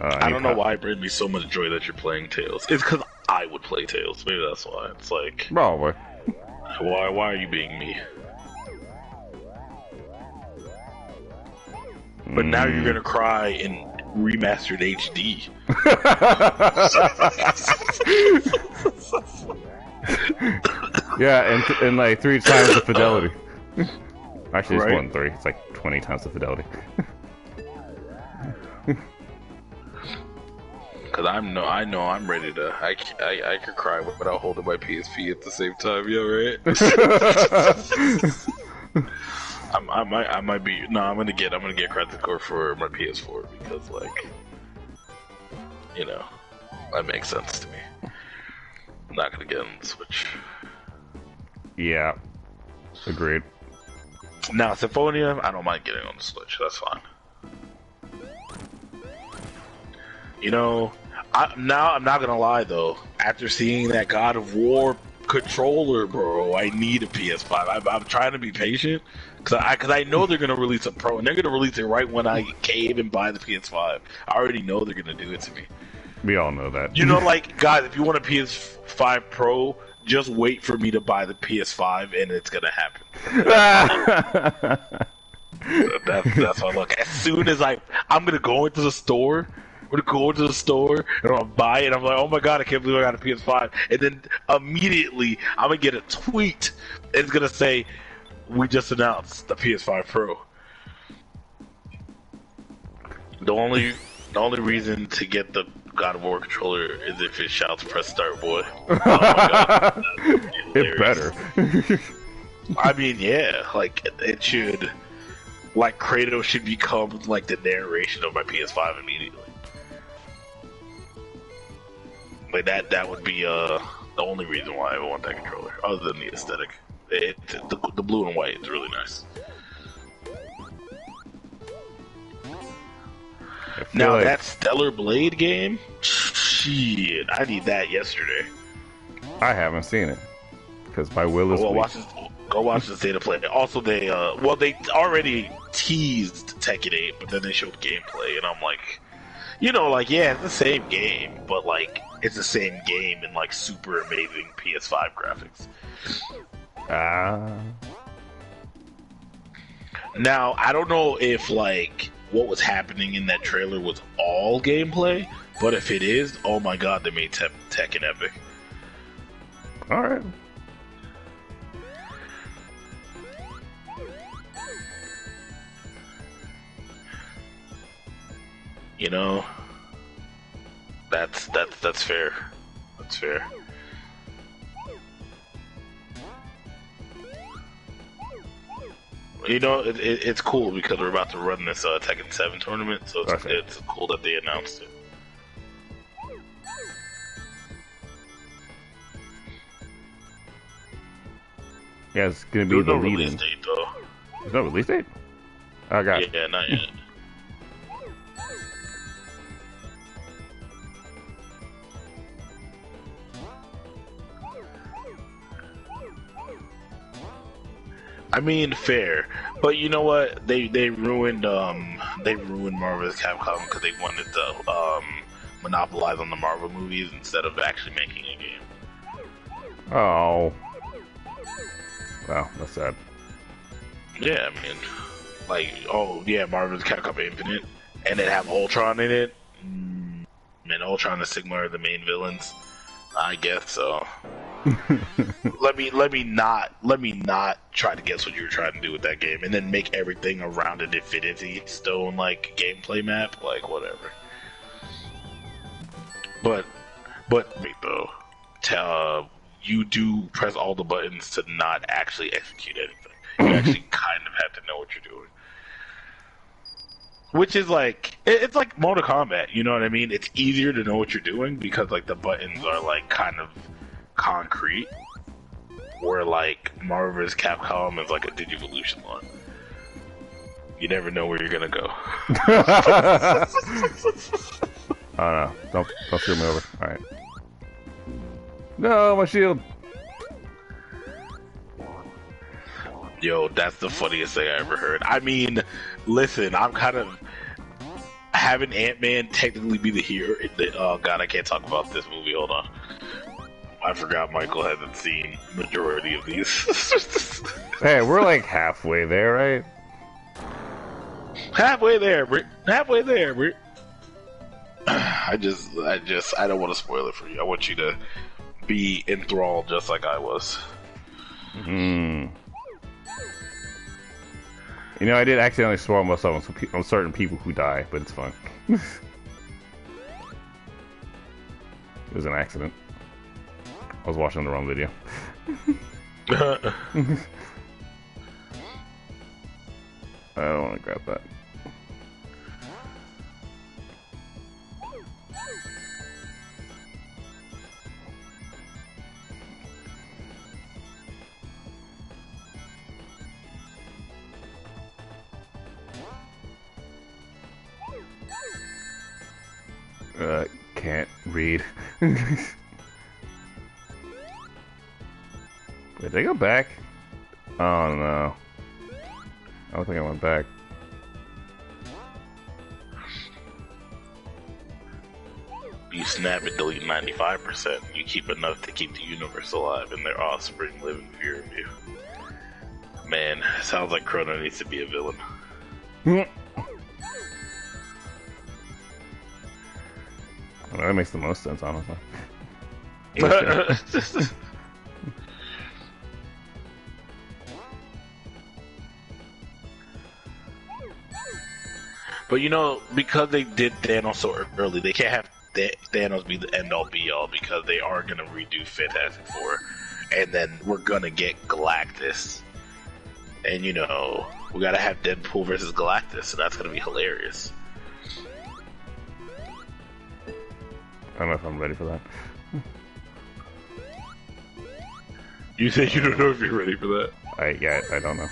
I don't know why it brings me so much joy that you're playing Tails. It's because I would play Tails. Maybe that's why. It's like, Probably. why are you being me? But now you're gonna cry in remastered HD. Yeah, and like 3 times the fidelity. Actually, it's Right? more than 3. It's like 20 times the fidelity. Cause I know I'm ready to. I could cry without holding my PSP at the same time. Yeah, right. I might be. No, I'm gonna get Credit Core for my PS4 because like, you know, that makes sense to me. I'm not gonna get on the Switch. Yeah, agreed. Now Symphonia, I don't mind getting on the Switch. That's fine. You know, I'm not gonna lie though. After seeing that God of War controller, bro, I need a PS5. I'm trying to be patient because I know they're gonna release a Pro, and they're gonna release it right when I cave and buy the PS5. I already know they're gonna do it to me. We all know that. You know, like guys, if you want a PS5 Pro, just wait for me to buy the PS5, and it's gonna happen. That's how I look. As soon as I'm gonna go into the store. I'm gonna go into the store and I'll buy it. I'm like, oh my god, I can't believe I got a PS5. And then immediately I'm gonna get a tweet. It's gonna say, we just announced the PS5 Pro. The only reason to get the God of War controller is if it shouts "Press Start, boy." Oh my god, it better. I mean, yeah, like it should. Like Kratos should become like the narration of my PS5 immediately. Like that would be the only reason why I would want that controller, other than the aesthetic. The blue and white is really nice. Now like... that Stellar Blade game, shit, I need that yesterday. I haven't seen it because my will is weak. Go watch the State of Play. Also, they already teased Tekken 8, but then they showed gameplay, and I'm like, you know, like yeah, it's the same game, but like. It's the same game in like super amazing PS5 graphics. Now, I don't know if like what was happening in that trailer was all gameplay, but if it is, oh my god, they made Tekken epic. Alright. You know? That's fair. That's fair. You know, it's cool because we're about to run this Tekken 7 tournament, so it's cool that they announced it. Yeah, it's gonna be the lead-in. Release date, though. There's no release date? I got it. Yeah, not yet. I mean, fair, but you know what? They ruined Marvel vs. Capcom because they wanted to monopolize on the Marvel movies instead of actually making a game. Oh, wow, that's sad. Yeah, I mean, like, oh yeah, Marvel vs. Capcom Infinite, and it have Ultron in it. And Ultron and Sigma are the main villains. I guess so. let me not try to guess what you were trying to do with that game, and then make everything around an Infinity Stone like gameplay map, like whatever. But wait though, you do press all the buttons to not actually execute anything. You actually kind of have to know what you're doing. Which is like, it's like Mortal Kombat, you know what I mean? It's easier to know what you're doing because like the buttons are like kind of concrete, where like Marvel vs. Capcom is like a Digivolution line. You never know where you're gonna go. Oh no, don't screw me over. Alright. No, my shield! Yo, that's the funniest thing I ever heard. I mean, listen, I'm kind of... having Ant-Man technically be the hero. Oh god, I can't talk about this movie. Hold on. I forgot Michael hasn't seen majority of these. Hey, we're like halfway there, right? Halfway there, Britt. Halfway there, Britt. I don't want to spoil it for you. I want you to be enthralled just like I was. Hmm. You know, I did accidentally spoil myself on certain people who die, but it's fine. It was an accident. I was watching the wrong video. I don't want to grab that. Can't read. Wait, did I go back? Oh no. I don't think I went back. You snap and delete 95%. You keep enough to keep the universe alive and their offspring live in fear of you. Man, sounds like Chrono needs to be a villain. Well, that makes the most sense, honestly. But you know, because they did Thanos so early, they can't have Thanos be the end-all be-all, because they are gonna redo Fantastic Four, and then we're gonna get Galactus, and you know, we gotta have Deadpool versus Galactus, so that's gonna be hilarious. I don't know if I'm ready for that. You say you don't know if you're ready for that? I don't know.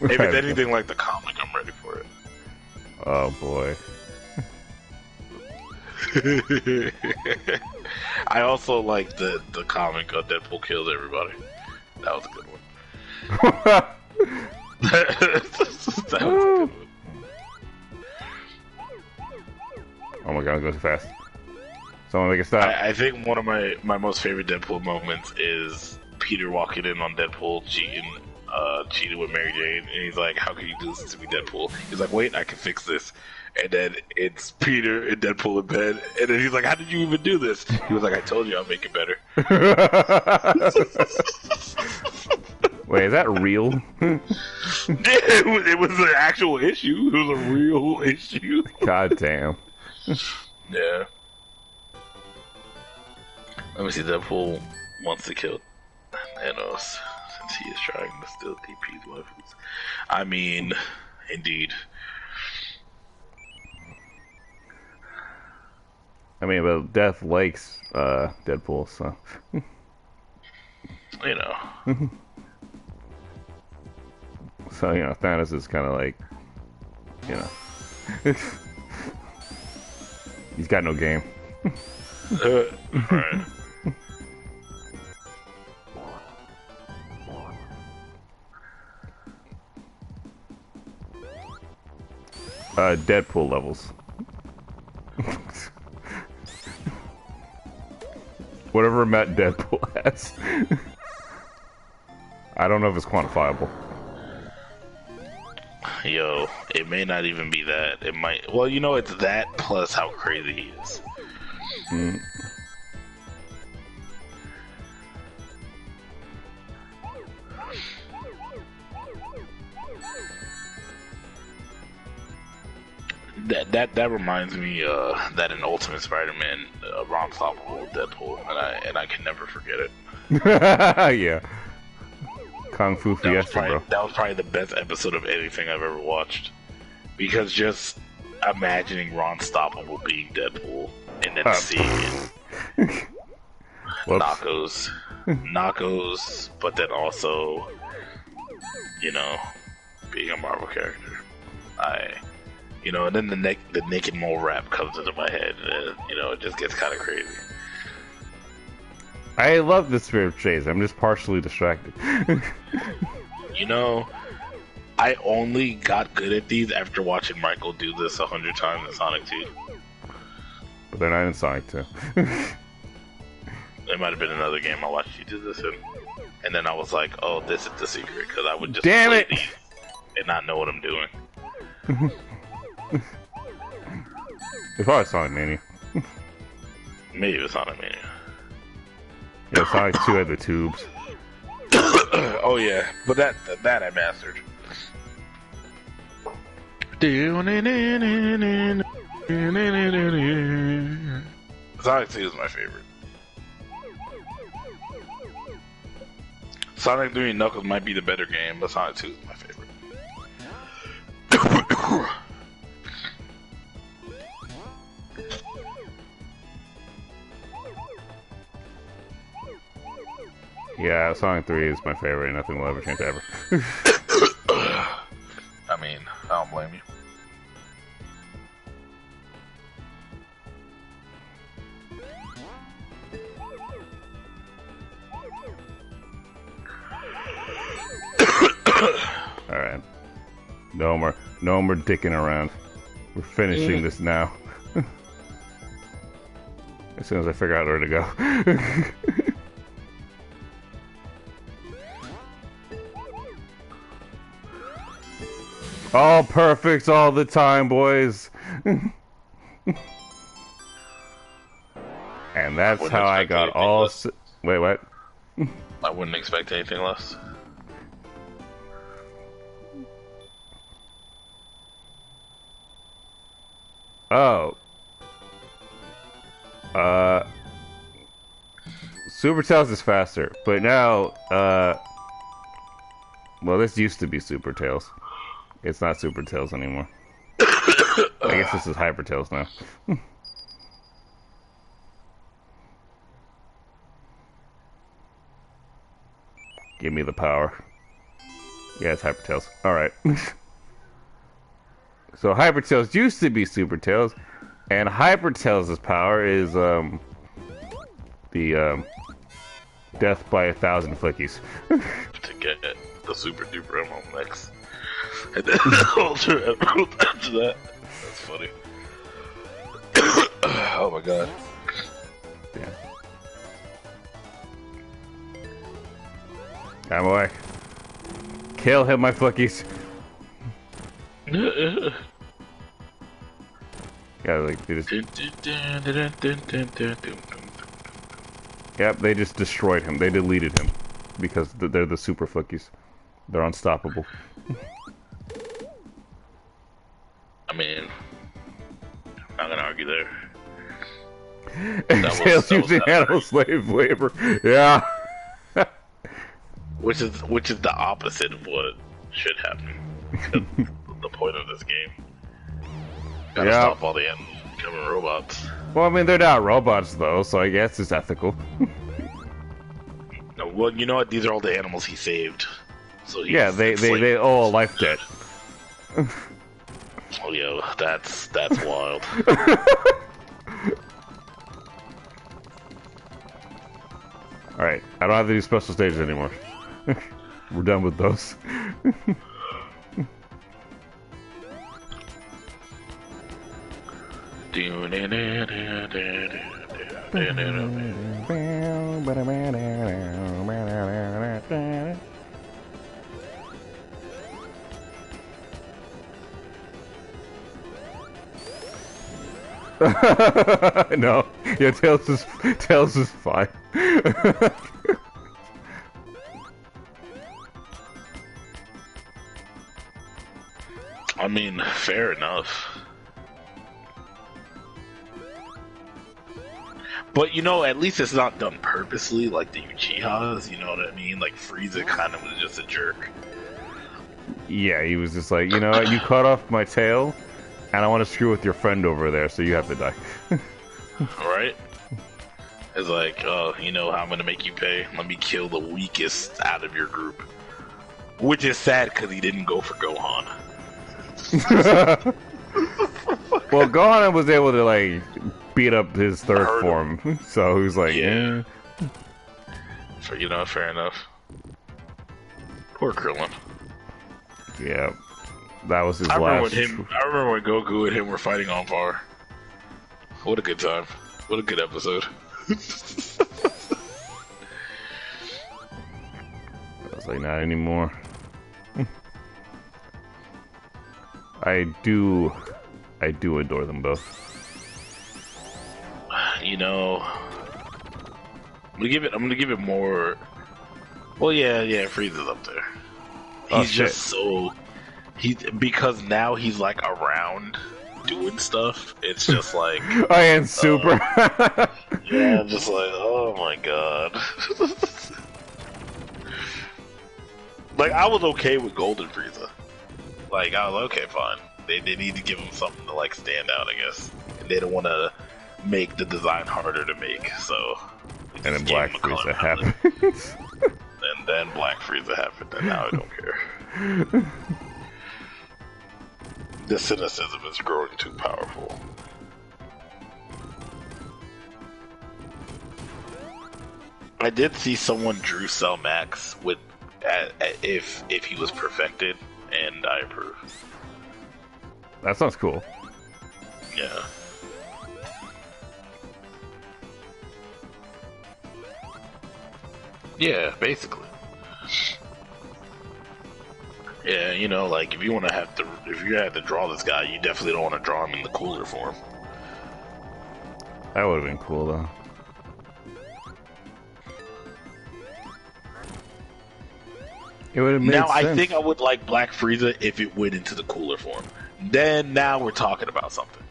If it's anything like the comic, I'm ready for it. Oh boy. I also like the comic of Deadpool kills everybody. That was a good one. That was a good one. Oh my god, it goes too fast. Someone make it stop. I think one of my most favorite Deadpool moments is Peter walking in on Deadpool cheating with Mary Jane, and he's like, "How can you do this to me, Deadpool?" He's like, "Wait, I can fix this." And then it's Peter and Deadpool in bed, and then he's like, "How did you even do this?" He was like, "I told you I'll make it better." Wait, is that real? It was an actual issue. It was a real issue. God damn. Yeah. Let me see. Deadpool wants to kill Thanos since he is trying to steal DP's waifus. I mean, indeed. I mean, but Death likes Deadpool, so. You know. So, you know, Thanos is kind of like, you know. He's got no game. Right. Deadpool levels. Whatever amount Deadpool has. I don't know if it's quantifiable. Yo, it may not even be that. It might. Well, you know, it's that plus how crazy he is. Mm. That reminds me that in Ultimate Spider-Man, Ron Stoppable with Deadpool, and I can never forget it. Yeah. Kung Fu Fiesta, bro. That was probably the best episode of anything I've ever watched, because just imagining Ron Stoppable being Deadpool and then seeing Knockos, but then also, you know, being a Marvel character. You know, and then the Naked Mole rap comes into my head, and you know, it just gets kind of crazy. I love the Spirit of Chase. I'm just partially distracted. You know, I only got good at these after watching Michael do this 100 times in Sonic 2. But they're not in Sonic 2. There might have been another game I watched you do this in. And then I was like, oh, this is the secret, because I would just Damn play it! these and not know what I'm doing. It's probably Sonic Mania. Maybe it was Sonic Mania. Yeah, Sonic 2 had the tubes. Oh yeah, but that I mastered. Sonic 2 is my favorite. Sonic 3 and Knuckles might be the better game, but Sonic 2 is my favorite. Yeah, Sonic 3 is my favorite. Nothing will ever change ever. I mean, I don't blame you. Alright. No more dicking around. We're finishing this now. As soon as I figure out where to go. All perfect all the time, boys. And that's how I got all... Wait, what? I wouldn't expect anything less. Oh. Super Tails is faster, but now, well, this used to be Super Tails. It's not Super Tails anymore. I guess this is Hyper Tails now. Give me the power. Yeah, it's Hyper Tails. Alright. So Hyper Tails used to be Super Tails, and Hyper Tails' power is, the, death by 1,000 flickies. To get the Super Duper Emerald next. And then Ultra Emerald after that. That's funny. Oh my god. Damn. I'm away. Kill him, my flickies. Yeah, like they just... Yep, they just destroyed him. They deleted him because they're the super flickies. They're unstoppable. I mean, not gonna argue there. Tails using animal slave labor. Yeah. Which is the opposite of what should happen. The point of this game. Gotta stop all the animals becoming robots. Well, I mean, they're not robots though, so I guess it's ethical. No, well, you know what? These are all the animals he saved. So yeah, they owe a life debt. Oh, yo, that's wild. Alright, I don't have to do special stages anymore. We're done with those. No, yeah, Tails is fine. I mean, fair enough. But, you know, at least it's not done purposely like the Uchihas, you know what I mean? Like, Frieza kind of was just a jerk. Yeah, he was just like, you know what, you cut off my tail, and I want to screw with your friend over there, so you have to die. Right? It's like, oh, you know how I'm gonna make you pay? Let me kill the weakest out of your group. Which is sad, because he didn't go for Gohan. Well, Gohan was able to, like, beat up his third form, so he was like, yeah. So, you know, fair enough. Poor Krillin. Yeah, that was his I remember last. I remember when Goku and him were fighting on par. What a good time! What a good episode. I was like, not anymore. I do adore them both. You know, I'm gonna give it more. Well, yeah, Frieza's up there. He's just so because now he's like around doing stuff. It's just like I am super. Yeah, I'm just like, oh my god. Like, I was okay with Golden Frieza. Like, I was okay, fine. They need to give him something to like stand out, I guess. And they don't want to make the design harder to make, so. And then Black Frieza happened. And then Black Frieza happened, and now I don't care. The cynicism is growing too powerful. I did see someone drew Cell Max with if he was perfected, and I approve. That sounds cool. Yeah. Yeah, basically. Yeah, you know, like if you have to draw this guy, you definitely don't want to draw him in the cooler form. That would have been cool though. It would have made Now, sense. I think I would like Black Frieza if it went into the cooler form. Then now we're talking about something.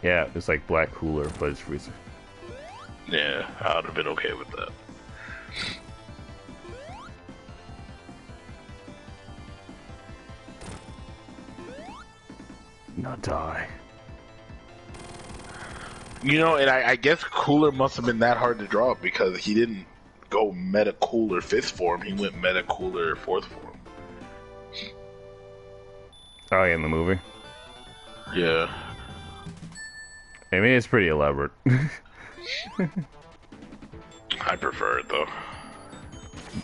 Yeah, it's like Black Cooler, but it's Frieza. Yeah, I would have been okay with that. Not die. You know, and I guess Cooler must have been that hard to draw because he didn't go Meta Cooler 5th form, he went Meta Cooler 4th form. Oh, yeah, in the movie? Yeah. I mean, it's pretty elaborate. I prefer it, though.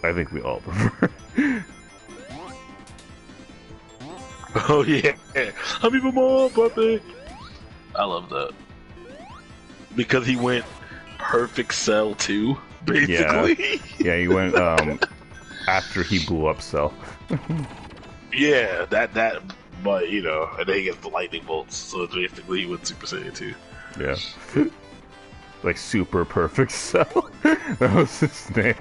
I think we all prefer it. Oh, yeah. I'm even more puppy. I love that. Because he went Perfect Cell 2, basically. Yeah, he went, after he blew up Cell. Yeah, that, but, you know, and then he gets the lightning bolts, so it's basically he went Super Saiyan 2. Yeah. Like, Super Perfect Cell. That was his name.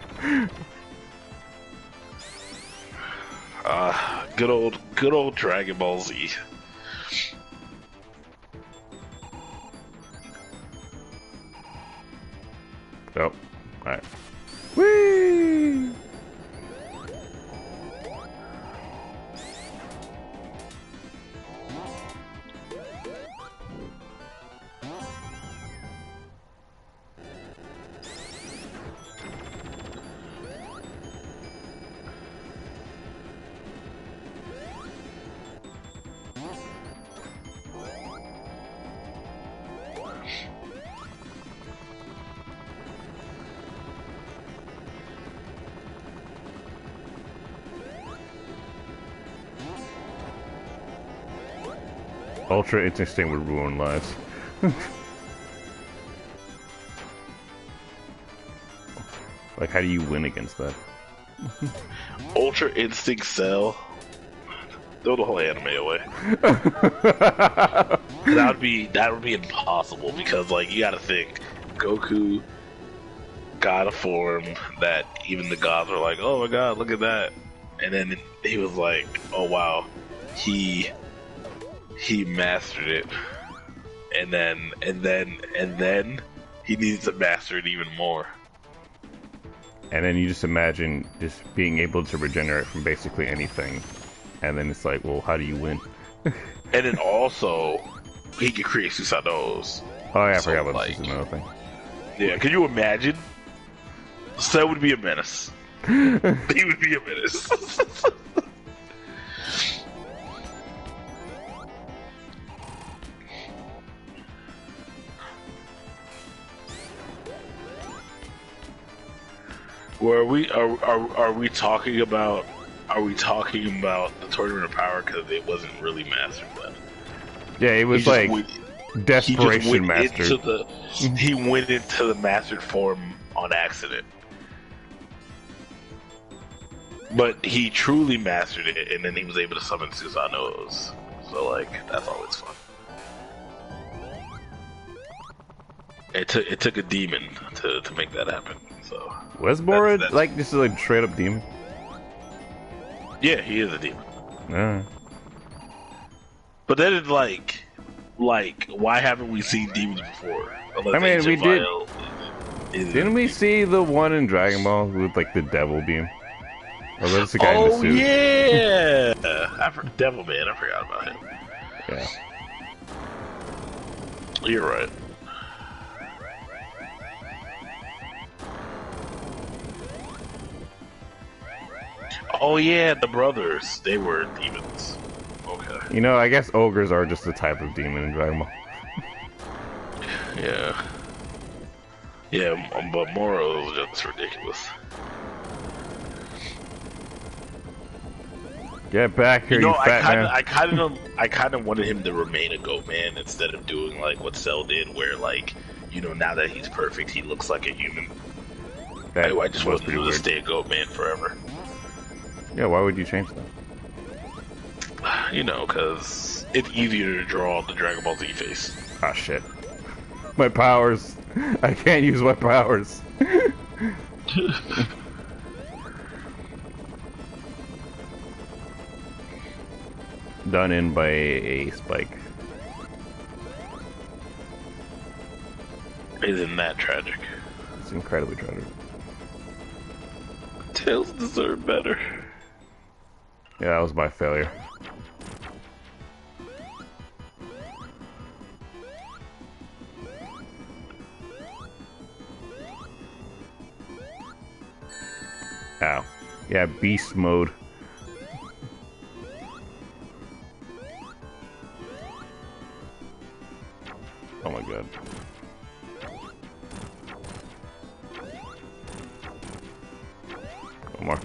Good old Dragon Ball Z. Oh, alright. Whee! Ultra Instinct would ruin lives. Like, how do you win against that? Ultra Instinct Cell. Throw the whole anime away. that would be impossible because, like, you gotta think, Goku got a form that even the gods were like, oh my god, look at that. And then he was like, oh wow, he mastered it. And then he needs to master it even more. And then you just imagine just being able to regenerate from basically anything. And then it's like, well, how do you win? And then also, he could create Susanos. Oh yeah, I forgot about this, another thing. Yeah, can you imagine? Cell would be a menace. He would be a menace. Where are we talking about are we talking about the Tournament of Power? Because it wasn't really mastered then. Yeah, it was like desperation mastered. He went into the mastered form on accident. But he truly mastered it, and then he was able to summon Susanos. So, like, that's always fun. It took a demon to make that happen. So was Bora like just a like, straight up demon? Yeah, he is a demon. But then it's like, why haven't we seen demons before? Unless I mean, we did. Didn't we demon. see the one in Dragon Ball with like the devil beam? Oh, that's the guy in the suit. Yeah, Devil Man. I forgot about him. Yeah, you're right. Oh yeah, the brothers. They were demons. Okay. you know, I guess ogres are just the type of demon in Dragon Ball. Yeah. Yeah, but Moro is just ridiculous. Get back here, you fat man! I kind of wanted him to remain a goat man instead of doing like what Cell did, where like, you know, now that he's perfect, he looks like a human. I just want him to stay a goat man forever. Yeah, why would you change that? You know, because it's easier to draw the Dragon Ball Z face. Ah, shit. My powers. I can't use my powers. Done in by a spike. Isn't that tragic? It's incredibly tragic. Tails deserve better. Yeah, that was my failure. Ow. Yeah, beast mode. Oh my god. One more.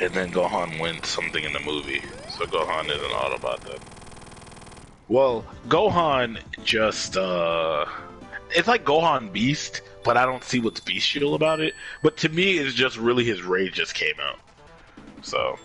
And then Gohan wins something in the movie. So Gohan is an Autobot then. Well, Gohan just, it's like Gohan Beast, but I don't see what's bestial about it. But to me, it's just really his rage just came out. So...